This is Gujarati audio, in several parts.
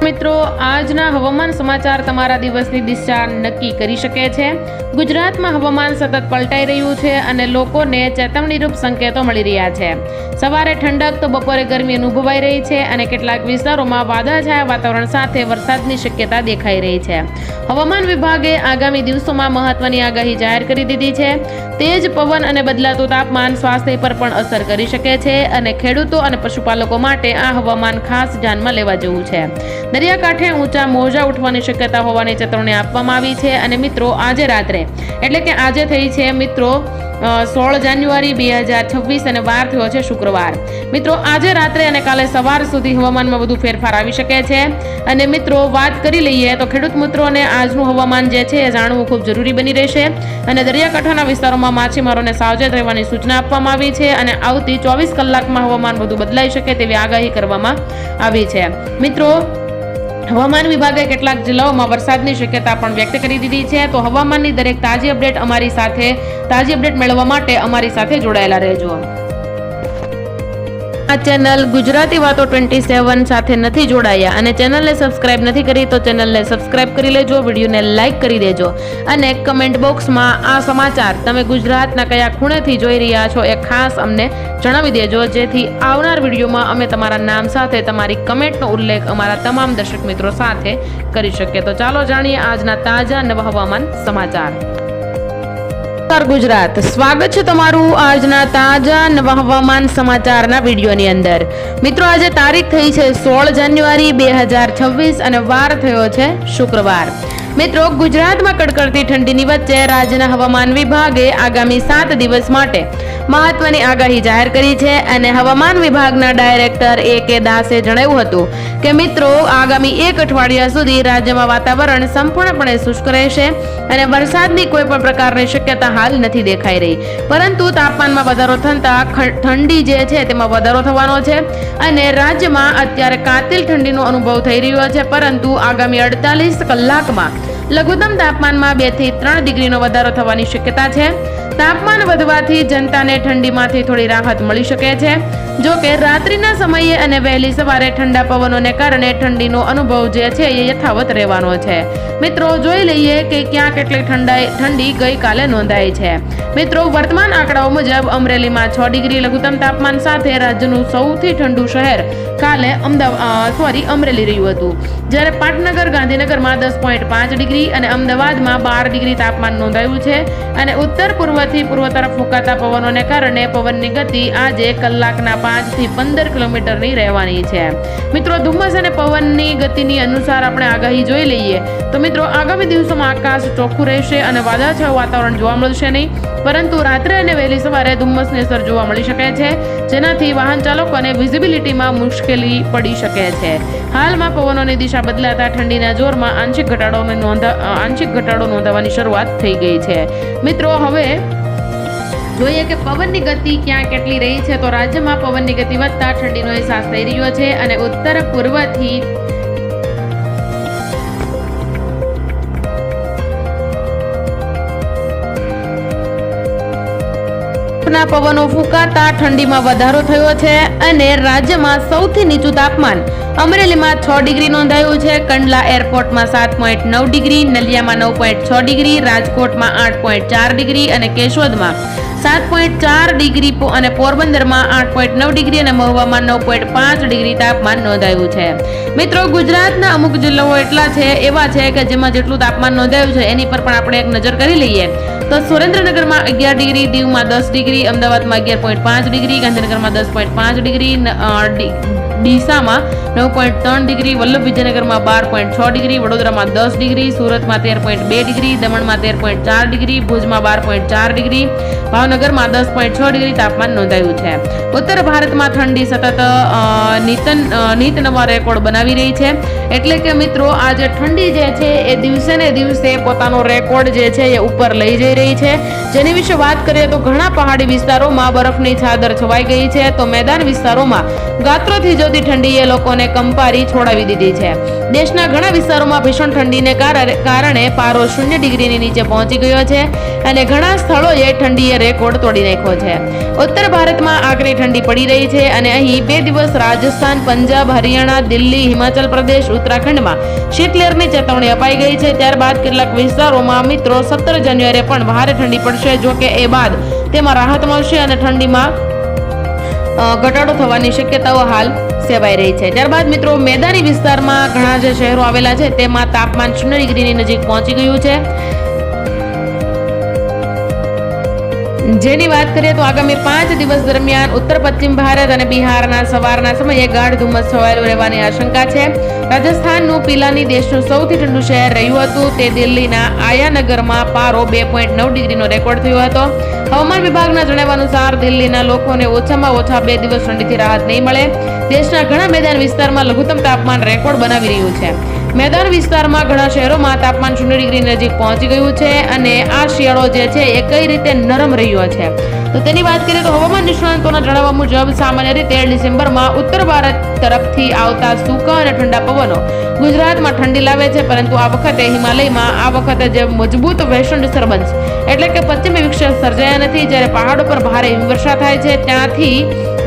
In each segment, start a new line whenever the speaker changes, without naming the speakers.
મિત્રો, આજના હવામાન સમાચાર તમારા દિવસની દિશા નક્કી કરી શકે છે. ગુજરાતમાં હવામાન સતત પલટાઈ રહ્યું છે અને લોકોને ચેતવણીરૂપ સંકેતો મળી રહ્યા છે. સવારે ઠંડક તો બપોરે ગરમી અનુભવાઈ રહી છે અને કેટલાક વિસ્તારોમાં વાદળછાયા વાતાવરણ સાથે વરસાદની શક્યતા દેખાઈ રહી છે. હવામાન વિભાગે આગામી દિવસોમાં મહત્વની આગાહી જાહેર કરી દીધી છે. તેજ પવન અને બદલાતું તાપમાન સ્વાસ્થ્ય પર પણ અસર કરી શકે છે અને ખેડૂતો અને પશુપાલકો માટે આ હવામાન ખાસ ધ્યાનમાં લેવા જેવું છે. દરિયાકાંઠે ઊંચા મોજા ઉઠવાની શક્યતા હોવાની ચેતવણી આપવામાં આવી છે. અને મિત્રો, આજે રાત્રે એટલે કે આજે થઈ છે મિત્રો 16 જાન્યુઆરી 2026 અને વાર થયો છે શુક્રવાર. મિત્રો, આજે રાત્રે અને કાલે સવાર સુધી હવામાનમાં વધુ ફેરફાર આવી શકે છે. અને મિત્રો, વાત કરી લઈએ તો ખેડૂત મિત્રોને આજનું હવામાન જે છે એ જાણવું ખૂબ જરૂરી બની રહેશે. અને દરિયાકાંઠાના વિસ્તારોમાં માછીમારોને સાવચેત રહેવાની સૂચના આપવામાં આવી છે. અને આવતી 24 કલાકમાં હવામાન વધુ બદલાઈ શકે તેવી આગાહી કરવામાં આવી છે. મિત્રો, હવામાન વિભાગે કેટલાક જિલ્લાઓમાં વરસાદની શક્યતા પણ વ્યક્ત કરી દીધી છે. તો હવામાનની દરેક તાજી અપડેટ મેળવવા માટે અમારી સાથે જોડાયેલા રહેજો. આ ચેનલ ગુજરાતી વાતો 27 સાથે નથી જોડાયા અને ચેનલને સબસ્ક્રાઇબ નથી કરી તો ચેનલને સબસ્ક્રાઇબ કરી લેજો, વિડીયોને લાઇક કરી દેજો અને કમેન્ટ બોક્સમાં આ સમાચાર તમે ગુજરાતના કયા ખૂણેથી જોઈ રહ્યા છો એ ખાસ અમને જણાવી દેજો, જેથી આવનાર વિડીયોમાં અમે તમારા નામ સાથે તમારી કમેન્ટનો ઉલ્લેખ અમારા તમામ દર્શક મિત્રો સાથે કરી શકીએ. તો ચાલો જાણીએ આજના તાજા નવા હવામાન સમાચાર. ગુજરાત, સ્વાગત છે તમારું આજના તાજા નવા હવામાન સમાચારના વિડીયોની અંદર. મિત્રો, આજે તારીખ થઈ છે 16 જાન્યુઆરી 2026 અને વાર થયો છે શુક્રવાર. મિત્રો, ગુજરાતમાં કડકડતી ઠંડીની વચ્ચે રાજ્યના હવામાન વિભાગે આગામી 7 દિવસ માટે મહત્વની આગાહી જાહેર કરી છે. અને હવામાન વિભાગના ડાયરેક્ટર A.K. દાસે જણાવ્યું હતું કે મિત્રો, આગામી એક અઠવાડિયા સુધી રાજ્યમાં વાતાવરણ સંપૂર્ણપણે શુષ્ક રહેશે અને વરસાદની કોઈ પણ પ્રકારની શક્યતા હાલ નથી દેખાઈ રહી. પરંતુ તાપમાનમાં વધારો થતા ઠંડી જે છે તેમાં વધારો થવાનો છે અને રાજ્યમાં અત્યારે કાતિલ ઠંડીનો અનુભવ થઈ રહ્યો છે. પરંતુ આગામી 48 કલાકમાં લઘુત્તમ તાપમાનમાં 2 થી 3 ડિગ્રીનો વધારો થવાની શક્યતા છે. તાપમાન વધવાથી જનતાને ઠંડીમાંથી થોડી રાહત મળી શકે છે. જો કે રાત્રિના સમયે અને વહેલી સવારે ઠંડા પવનોને કારણે ઠંડીનો અનુભવ જે છે એ યથાવત રહેવાનો છે. મિત્રો, જોઈ લઈએ કે ક્યાં કેટલી ઠંડી ગઈકાલે નોંધાઈ છે. મિત્રો, વર્તમાન આંકડાઓ મુજબ અમરેલીમાં 6 ડિગ્રી લઘુત્તમ તાપમાન સાથે રાજ્યનું સૌથી ઠંડુ શહેર કાલે અમરેલી રહ્યું હતું. જ્યારે પાટનગર ગાંધીનગરમાં 10.5 ડિગ્રી અને અમદાવાદમાં 12 ડિગ્રી તાપમાન નોંધાયું છે. અને ઉત્તર પૂર્વથી પૂર્વ તરફ ફૂંકાતા પવનોને કારણે પવનની ગતિ આજે કલાકના 5 થી 15 કિલોમીટરની રહેવાની છે. મિત્રો, ધુમ્મસ અને પવનની ગતિની અનુસાર આપણે આગાહી જોઈ લઈએ તો મિત્રો, આગામી દિવસોમાં આકાશ ચોખ્ખું રહેશે અને વાદળછાયું વાતાવરણ જોવા મળશે નહીં. પરંતુ રાત્રે અને વહેલી સવારે ધુમ્મસની અસર જોવા મળી શકે છે, જેનાથી વાહન ચાલકોને વિઝિબિલિટીમાં મુશ્કેલી પડી શકે છે. હાલમાં પવનોની દિશા બદલાતા ઠંડીના જોરમાં આંશિક ઘટાડો નોંધાવાની શરૂઆત થઈ ગઈ છે. મિત્રો, હવે જોઈએ કે પવનની ગતિ ક્યાં કેટલી રહી છે. તો રાજ્યમાં પવનની ગતિ વધતા ઠંડીનો અહેસાસ થઈ રહ્યો છે અને ઉત્તર પૂર્વથી પવનો ફૂંકાતા ઠંડીમાં વધારો થયો છે. અને રાજ્યમાં સૌથી નીચું તાપમાન અમરેલીમાં 6 ડિગ્રી નોંધાયું છે. કંડલા એરપોર્ટમાં 7.9 ડિગ્રી, નલિયામાં 9.6 ડિગ્રી, રાજકોટમાં 8.4 ડિગ્રી અને કેશોદમાં 7.4 ડિગ્રી અને પોરબંદરમાં 8.9 ડિગ્રી અને મહુવામાં 9.5 ડિગ્રી તાપમાન નોંધાયું છે. મિત્રો, ગુજરાતના અમુક જિલ્લાઓ એવા છે કે જેમાં જેટલું તાપમાન નોંધાયું છે એની પર પણ આપણે એક નજર કરી લઈએ તો સુરેન્દ્રનગરમાં 11 ડિગ્રી, દીવમાં 10 ડિગ્રી, અમદાવાદમાં 11.5 ડિગ્રી, ગાંધીનગરમાં 10.5 ડિગ્રી, ડીસામાં 9.3 ડિગ્રી, વલ્લભ વિજયનગરમાં 12.6 ડિગ્રી, વડોદરામાં 10 ડિગ્રી, સુરતમાં 13.2 ડિગ્રી, દમણમાં 13.4 ડિગ્રી, ભુજમાં 12.4 ડિગ્રી, ભાવનગરમાં 10.6 ડિગ્રી તાપમાન નોંધાયું છે. ઉત્તર ભારતમાં ઠંડી સતત નીત નવા રેકોર્ડ બનાવી રહી છે. એટલે કે મિત્રો, આજે ઠંડી જે છે એ દિવસે ને દિવસે પોતાનો રેકોર્ડ જે છે એ ઉપર લઈ જઈ રહી છે. જેની વિશે વાત કરીએ તો ઘણા પહાડી વિસ્તારોમાં બરફની ચાદર છવાઈ ગઈ છે. તો મેદાન વિસ્તારોમાં ગાત્રોથી જો આવતી ઠંડીએ લોકોને કંપારી છોડાવી દીધી છે. દેશના ઘણા વિસ્તારોમાં ભીષણ ઠંડીને કારણે પારો 0 ડિગ્રીની નીચે પહોંચી ગયો છે અને ઘણા સ્થળોએ ઠંડીએ રેકોર્ડ તોડી નાખ્યો છે. ઉત્તર ભારતમાં આકરી ઠંડી પડી રહી છે અને અહીં 2 દિવસ રાજસ્થાન, પંજાબ, હરિયાણા, દિલ્હી, હિમાચલ પ્રદેશ, ઉત્તરાખંડમાં શીતલહેરની ચેતવણી અપાઈ ગઈ છે. ત્યારબાદ કેટલાક વિસ્તારોમાં મિત્રો 17 જાન્યુઆરીએ પણ ભારે ઠંડી પડશે. જો કે એ બાદ તેમાં રાહત મળશે અને ઠંડીમાં ઘટાડો થવાની શક્યતાઓ હાલ સેવાઈ રહી છે. ત્યારબાદ મિત્રો મેદાની વિસ્તારમાં ઘણા જે શહેરો આવેલા છે તેમાં તાપમાન 0 ડિગ્રીની નજીક પહોંચી ગયું છે. જેની વાત કરીએ તો આગામી 5 દિવસ દરમિયાન ઉત્તર પશ્ચિમ ભારત અને બિહારના સવારના સમયે ગાઢ ધુમ્મસ છવાયેલું રહેવાની આશંકા છે. રાજસ્થાનનું પિલાની દેશનું સૌથી ઠંડુ શહેર રહ્યું હતું. તે દિલ્હીના આયાનગરમાં પારો 2.9 ડિગ્રીનો રેકોર્ડ થયો હતો. હવામાન વિભાગના જણાવ્યા અનુસાર દિલ્હીના લોકોને ઓછામાં ઓછા 2 દિવસ ઠંડીથી રાહત નહીં મળે. દેશના ઘણા મેદાન વિસ્તારમાં લઘુત્તમ તાપમાન રેકોર્ડ બનાવી રહ્યું છે. મેદાન વિસ્તારમાં ઘણા શહેરોમાં તાપમાન 0 ડિગ્રી નજીક પહોંચી ગયું છે અને આ શિયાળો જે છે એ કઈ રીતે નરમ રહ્યો છે તો તેની વાત કરીએ તો હવામાન નિષ્ણાંતોના જણાવ્યા મુજબ સામાન્ય રીતે ડિસેમ્બરમાં ઉત્તર ભારત તરફથી આવતા સૂકા અને ઠંડા પવનો ગુજરાતમાં ઠંડી લાવે છે, પરંતુ આ વખતે હિમાલયમાં આ વખતે જે મજબૂત વેસ્ટર્ન ડિસ્ટર્બન્સ એટલે કે પશ્ચિમી વિક્ષેપ સર્જાયા નથી. જ્યારે પહાડો પર ભારે હિમવર્ષા થાય છે ત્યાંથી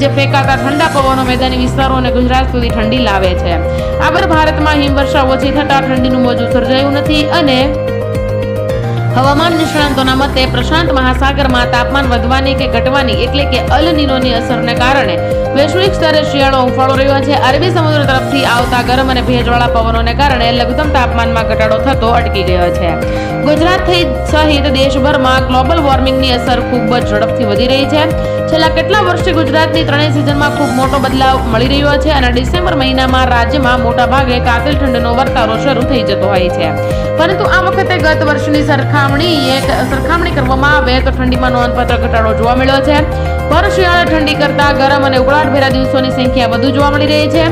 જે ફેંકાતા ઠંડા પવનો મેદાની વિસ્તારો અને ગુજરાત સુધી ઠંડી લાવે છે. આગળ ભારતમાં હિમવર્ષા ઓછી થતા ઠંડીનું મોજું સર્જાયું નથી અને હવામાન નિષ્ણાંતોના મતે પ્રશાંત મહાસાગરમાં તાપમાન વધવાની કે ઘટવાની એટલે કે અલ નીનોની અસરને કારણે વૈશ્વિક સ્તરે શિયાળો હૂંફાળો રહ્યો છે. અરબી સમુદ્ર તરફથી આવતા ગરમ અને ભેજવાળા પવનોને કારણે લઘુત્તમ તાપમાનમાં ઘટાડો થતો અટકી ગયો છે. ગુજરાત સહિત દેશભરમાં ગ્લોબલ વોર્મિંગની અસર ખૂબ જ ઝડપથી વધી રહી છે. છેલ્લા કેટલા વર્ષથી ગુજરાતની ત્રણેય સિઝનમાં ખૂબ મોટો બદલાવ મળી રહ્યો છે અને ડિસેમ્બર મહિનામાં રાજ્યમાં મોટા ભાગે કાતિલ ઠંડીનો વર્તારો શરૂ થઈ જતો હોય છે. પરંતુ આ વખતે ગત વર્ષની સરખામણી કરવામાં આવે તો ઠંડીમાં નોંધપાત્ર ઘટાડો જોવા મળ્યો છે. ભર શિયાળે ઠંડી કરતા ગરમ અને ઉકળાટભેરા દિવસોની સંખ્યા વધુ જોવા મળી રહી છે.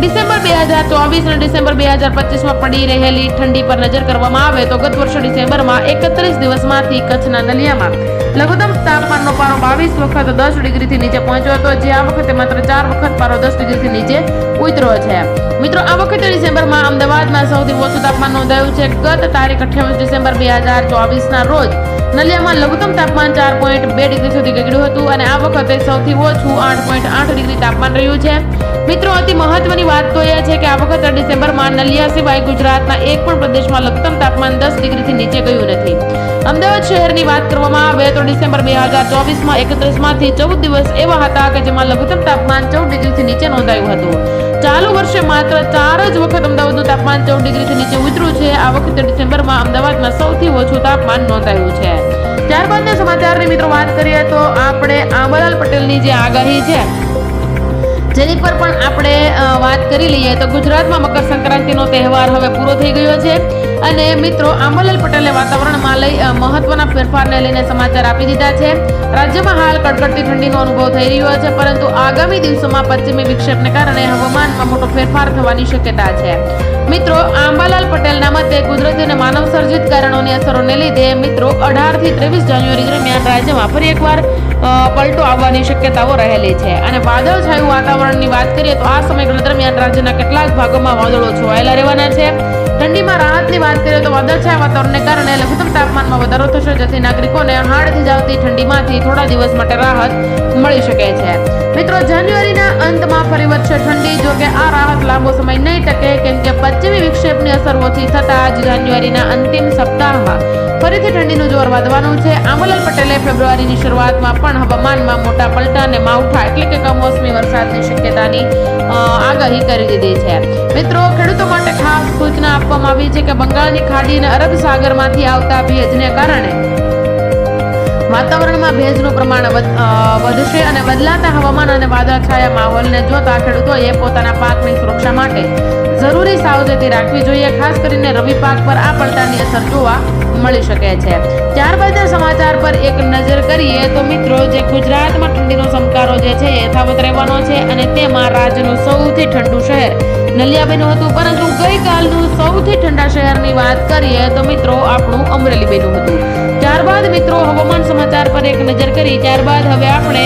ડિસેમ્બર 2024 અને ડિસેમ્બર 2025માં પડી રહેલી ઠંડી પર નજર કરવામાં આવે તો ગત વર્ષે ડિસેમ્બરમાં 31 દિવસમાંથી કચ્છના નલિયામાં લઘુત્તમ તાપમાનનો પારો 22 વખત 10 ડિગ્રીથી નીચે પહોંચ્યો હતો, જે આ વખતે માત્ર 4 વખત પારો 10 ડિગ્રીથી નીચે ઉતર્યો છે. મિત્રો, આ વખતે ડિસેમ્બરમાં અમદાવાદમાં સૌથી ઓછું તાપમાન નોંધાયું છે. ગત તારીખ 28 ડિસેમ્બર 2024ના રોજ નલિયામાં લઘુત્તમ તાપમાન 4.2 ડિગ્રી સુધી ગગડ્યું હતું અને આ વખતે સૌથી ઓછું 8.8 ડિગ્રી તાપમાન રહ્યું છે. મિત્રો, અતિ મહત્વની વાત તો એ છે કે આ વખતે ડિસેમ્બરમાં નલિયા સિવાય ગુજરાતના એક પણ પ્રદેશમાં લઘુત્તમ તાપમાન 10 ડિગ્રીથી નીચે ગયું નથી. અમદાવાદ શહેરની વાત કરવામાં આવે તો ડિસેમ્બર 2024માં 31માંથી 14 દિવસ એવા હતા કે જેમાં લઘુત્તમ તાપમાન 14 ડિગ્રીથી નીચે નોંધાયું હતું. ચાલુ વર્ષે માત્ર 4 જ વખત અમદાવાદનું તાપમાન 14 ડિગ્રીથી નીચે ઉતર્યું છે. આ વખતે ડિસેમ્બરમાં અમદાવાદમાં સૌથી ઓછું તાપમાન નોંધાયું છે. ત્યારબાદના સમાચારની મિત્રો વાત કરીએ તો આપણે આંબાલાલ પટેલની જે આગાહી છે જેની પર પણ આપણે વાત કરી લઈએ તો ગુજરાતમાં મકર સંક્રાંતિનો તહેવાર હવે પૂરો થઈ ગયો છે અને મિત્રો આંબાલાલ પટેલે વાતાવરણમાં લઈ મહત્વના ફેરફારને લઈને સમાચાર આપી દીધા છે. રાજ્યમાં હાલ કડકડતી ઠંડીનો અનુભવ થઈ રહ્યો છે, પરંતુ આગામી દિવસોમાં પશ્ચિમી વિક્ષેપને કારણે હવામાનમાં મોટો ફેરફાર થવાની શક્યતા છે. મિત્રો, આંબાલાલ પટેલના મતે કુદરતી અને માનવ સર્જિત કારણોની અસરોને લીધે મિત્રો 18 થી 23 જાન્યુઆરી દરમિયાન રાજ્યમાં ફરી એકવાર પલટો આવવાની શક્યતાઓ રહેલી છે અને વાદળછાયું વાતાવરણની વાત કરીએ તો આ સમયગાળા દરમિયાન રાજ્યના કેટલાક ભાગોમાં વાદળો છવાયેલા રહેવાના છે. ઠંડીમાં રાહતની વાત કરીએ તો વાદળછાયા વાતાવરણને કારણે લઘુત્તમ તાપમાનમાં વધારો થશે, જેથી નાગરિકોને હાડથી જાવતી ઠંડીમાંથી થોડા દિવસ માટે રાહત મળી શકે છે. મિત્રો, જાન્યુઆરીના અંતમાં ફરી વધશે ઠંડી. જો કે આ રાહત લાંબો સમય નહીં ટકે, કેમ કે પશ્ચિમી વિક્ષેપની અસર ઓછી થતા જ જાન્યુઆરીના અંતિમ સપ્તાહમાં ફરીથી ઠંડીનું જોર વધવાનું છે. આંબાલાલ પટેલે ફેબ્રુઆરીની શરૂઆતમાં પણ હવામાનમાં મોટા પલટા અને માવઠા એટલે કે કમોસમી વરસાદની શક્યતાની આગાહી કરી દીધી છે. મિત્રો, ખેડૂતો માટે ખાસ સૂચના આપવામાં આવી છે કે બંગાળની ખાડી અને અરબ સાગરમાંથી આવતા ભેજને કારણે વાતાવરણમાં ભેજનું પ્રમાણ વધશે અને બદલાતા હવામાન અને વાદળછાયા માહોલને જોતા ખેડૂતોએ પોતાના પાકની સુરક્ષા માટે જરૂરી સાવચેતી રાખવી જોઈએ. ખાસ કરીને રવિ પાક પર આ પલટાની અસર જોવા મળી શકે છે. ત્યારબાદના સમાચાર પર એક નજર કરીએ તો મિત્રો, જે ગુજરાતમાં ઠંડીનો સમકારો જે છે યથાવત રહેવાનો છે અને તેમાં રાજ્યનું સૌથી ઠંડુ શહેર નલિયા બન્યું હતું, પરંતુ ગઈકાલનું સૌથી ઠંડા શહેરની વાત કરીએ તો મિત્રો આપણું અમરેલી બન્યું હતું. ત્યારબાદ મિત્રો હવામાન સમાચાર પર એક નજર કરી ત્યારબાદ હવે આપણે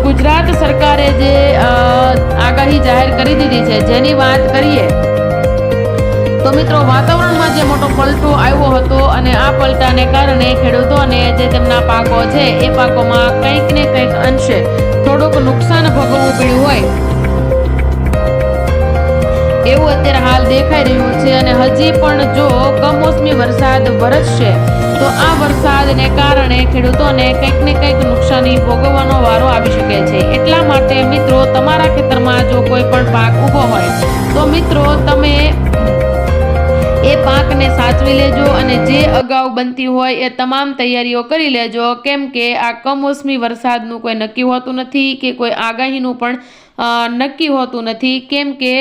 ગુજરાત સરકારે જે આગાહી જાહેર કરી દીધી છે જેની વાત કરીએ તો મિત્રો વાતાવરણમાં જે મોટો પલટો આવ્યો હતો અને આ પલટાને કારણે ખેડૂતોને જે તેમના પાકો છે એ પાકોમાં કંઈક ને કંઈક અંશે થોડુંક નુકસાન ભોગવવું પડ્યું હોય એવું અત્યારે હાલ દેખાઈ રહ્યું છે અને હજી પણ જો કમોસમી વરસાદ વરસશે તો આ વરસાદને કારણે ખેડૂતોને કંઈક ને કંઈક નુકસાની ભોગવવાનો વારો આવી શકે છે। એટલા માટે મિત્રો તમારા ખેતરમાં જો કોઈ પણ પાક ઊભો હોય તો મિત્રો તમે એ પાકને સાચવી લેજો અને જે અગાઉ બનતી હોય એ તમામ તૈયારીઓ કરી લેજો, કેમ કે આ કમોસમી વરસાદનું કોઈ નક્કી હોતું નથી કે કોઈ આગાહીનું પણ નક્કી હોતું નથી, કેમ કે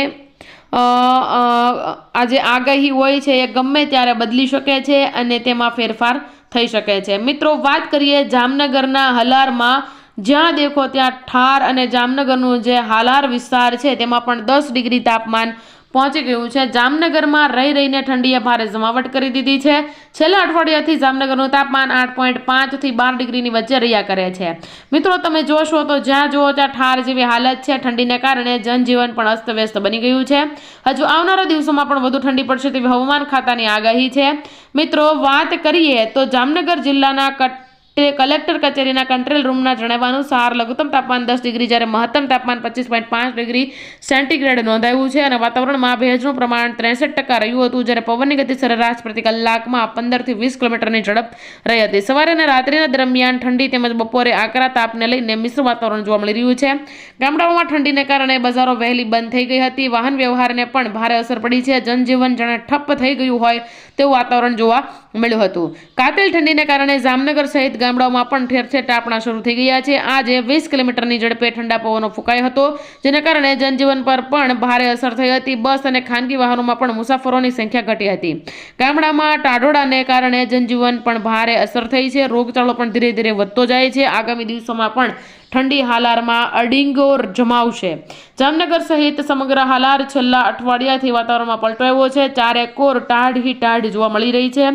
આ જે આગાહી હોય છે એ ગમે ત્યારે બદલી શકે છે અને તેમાં ફેરફાર થઈ શકે છે। મિત્રો વાત કરીએ જામનગરના હલારમાં, જ્યાં દેખો ત્યાં ઠાર અને જામનગરનું જે હાલાર વિસ્તાર છે તેમાં પણ 10 ડિગ્રી તાપમાન પહોંચી ગયું છે। જામનગરમાં રહી રહીને ઠંડીએ ભારે જમાવટ કરી દીધી છે। છેલ્લા અઠવાડિયાથી જામનગરનું તાપમાન 8.5 થી 12 ડિગ્રીની વચ્ચે રહ્યા કરે છે। મિત્રો તમે જોશો તો જ્યાં જુઓ ત્યાં ઠાર જેવી હાલત છે। ઠંડીને કારણે જનજીવન પણ અસ્તવ્યસ્ત બની ગયું છે। હજુ આવનારા દિવસોમાં પણ વધુ ઠંડી પડશે તેવી હવામાન ખાતાની આગાહી છે। મિત્રો વાત કરીએ તો જામનગર જિલ્લાના કલેક્ટર કચેરીના કંટ્રોલ રૂમના જણાવ્યા અનુસાર લઘુત્તમ તાપમાન 10 ડિગ્રી જ્યારે મહત્તમ તાપમાન 25.5 ડિગ્રી સેન્ટીગ્રેડ નોંધાયું છે અને વાતાવરણમાં ભેજનું પ્રમાણ 63% રહ્યું હતું, જ્યારે પવનની ગતિ સરેરાશ પ્રતિ કલાકમાં 15 થી 20 કિલોમીટરની ઝડપ રહી હતી। સવારે અને રાત્રિના દરમિયાન ઠંડી તેમજ બપોરે આકરા તાપને લઈને મિશ્ર વાતાવરણ જોવા મળી રહ્યું છે। ગામડાઓમાં ઠંડીને કારણે બજારો વહેલી બંધ થઈ ગઈ હતી, વાહન વ્યવહારને પણ ભારે અસર પડી છે। જનજીવન જાણે ઠપ્પ થઈ ગયું હોય તેવું વાતાવરણ જોવા મળ્યું હતું। કાતિલ ઠંડીને કારણે જામનગર સહિત ગામડાઓમાં પણ ઠેર ઠેર તાપણા શરૂ થઈ ગયા છે। આજે 20 કિલોમીટરની ઝડપે ઠંડા પવનો ફૂંકાયો હતો, જેના કારણે જનજીવન પર પણ ભારે અસર થઈ હતી। બસ અને ખાનગી વાહનોમાં પણ મુસાફરોની સંખ્યા ઘટી હતી। ગામડામાં ટાઢોળાને કારણે જનજીવન પણ ભારે અસર થઈ છે। રોગચાળો પણ ધીરે ધીરે વધતો જાય છે। આગામી દિવસોમાં પણ ઠંડી હાલારમાં અડીંગો જમાવશે। જામનગર સહિત સમગ્ર હાલાર છેલ્લા અઠવાડિયાથી વાતાવરણમાં પલટો આવ્યો છે। ચારેકોર ટાઢી ટાઢ જોવા મળી રહી છે।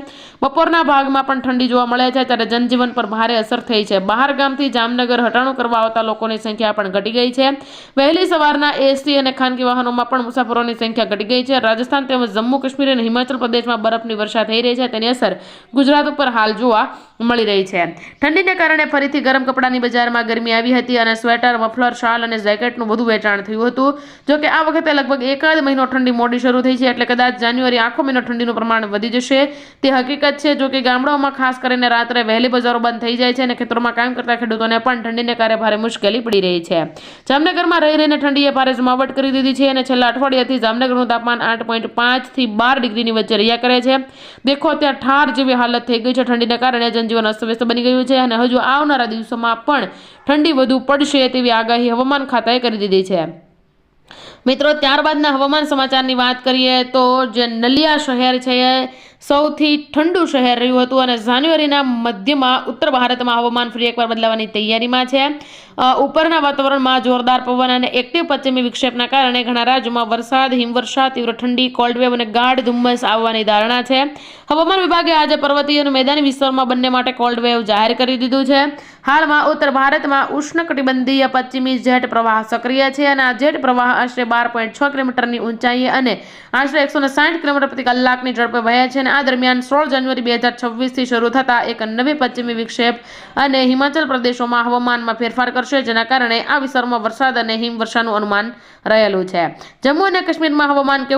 બપોરના ભાગમાં પણ ઠંડી જોવા મળે છે, ત્યારે જનજીવન પર ભારે અસર થઈ છે। બહાર ગામથી જામનગર હટાણું કરવા આવતા લોકોની સંખ્યા પણ ઘટી ગઈ છે। વહેલી સવારના એસટી અને ખાનગી વાહનોમાં પણ મુસાફરોની સંખ્યા ઘટી ગઈ છે। રાજસ્થાન તેમજ જમ્મુ કાશ્મીર અને હિમાચલ પ્રદેશમાં બરફની વર્ષા થઈ રહી છે, તેની અસર ગુજરાત ઉપર હાલ જોવા મળી રહી છે। ઠંડીને કારણે ફરીથી ગરમ કપડાની બજારમાં ગરમી આવી હતી અને સ્વેટર, મફલર, શાલ અને જેકેટનું વધુ વેચાણ થયું હતું। જો કે આ વખતે લગભગ એકાદ મહિનો ઠંડી મોડી શરૂ થઈ છે, એટલે કદાચ જાન્યુઆરી આખો મહિનો ઠંડીનું પ્રમાણ વધી જશે તે હકીકત છે। જો કે ગામડાઓમાં ખાસ કરીને રાત્રે વહેલી બજારો બંધ થઈ જાય છે અને ખેતરોમાં કામ કરતા ખેડૂતોને પણ ઠંડીને કારણે ભારે મુશ્કેલી પડી રહી છે। જામનગરમાં રહી રહીને ઠંડીએ ભારે જમાવટ કરી દીધી છે અને છેલ્લા અઠવાડિયાથી જામનગરનું તાપમાન 8.5 થી 12 ડિગ્રીની વચ્ચે રહ્યા કરે છે। દેખો ત્યાં ઠાર જેવી હાલત થઈ ગઈ છે। ઠંડીને કારણે જનજીવન અસ્તવ્યસ્ત બની ગયું છે અને હજુ આવનારા દિવસોમાં પણ ઠંડી વધુ પડશે તેવી આગાહી હવામાન ખાતાએ કરી દીધી છે। મિત્રો ત્યારબાદના હવામાન સમાચારની વાત કરીએ તો જે નલિયા શહેર છે એ સૌથી ઠંડુ શહેર રહ્યું હતું અને જાન્યુઆરીના મધ્યમાં ઉત્તર ભારતમાં હવામાન ફરી એકવાર બદલાવાની તૈયારીમાં છે। ઉપરના વાતાવરણમાં જોરદાર પવન અને એક્ટિવ પશ્ચિમી વિક્ષેપના કારણે ઘણા રાજ્યોમાં વરસાદ, હિમવર્ષા, તીવ્ર ઠંડી, કોલ્ડવેવ અને ગાઢ ધુમ્મસ આવવાની ધારણા છે। હવામાન વિભાગે આજે પર્વતીય અને મેદાની વિસ્તારોમાં બંને માટે કોલ્ડવેવ જાહેર કરી દીધું છે। હાલમાં ઉત્તર ભારતમાં ઉષ્ણકટિબંધીય પશ્ચિમી જેટ પ્રવાહ સક્રિય છે અને આ જેટ પ્રવાહ આશરે 12.6 કિલોમીટરની ઊંચાઈએ અને આશરે 160 કિલોમીટર પ્રતિ કલાકની ઝડપે વહે છે અને આ દરમિયાન 16 જાન્યુઆરી 2026થી શરૂ થતા એક નવી પશ્ચિમી વિક્ષેપ અને હિમાચલ પ્રદેશોમાં હવામાનમાં ફેરફાર કરશે, જેના કારણે આ વિસ્તારોમાં વરસાદ અને હિમવર્ષાનું અનુમાન રહેલું છે। જમ્મુ અને કાશ્મીરમાં હવામાન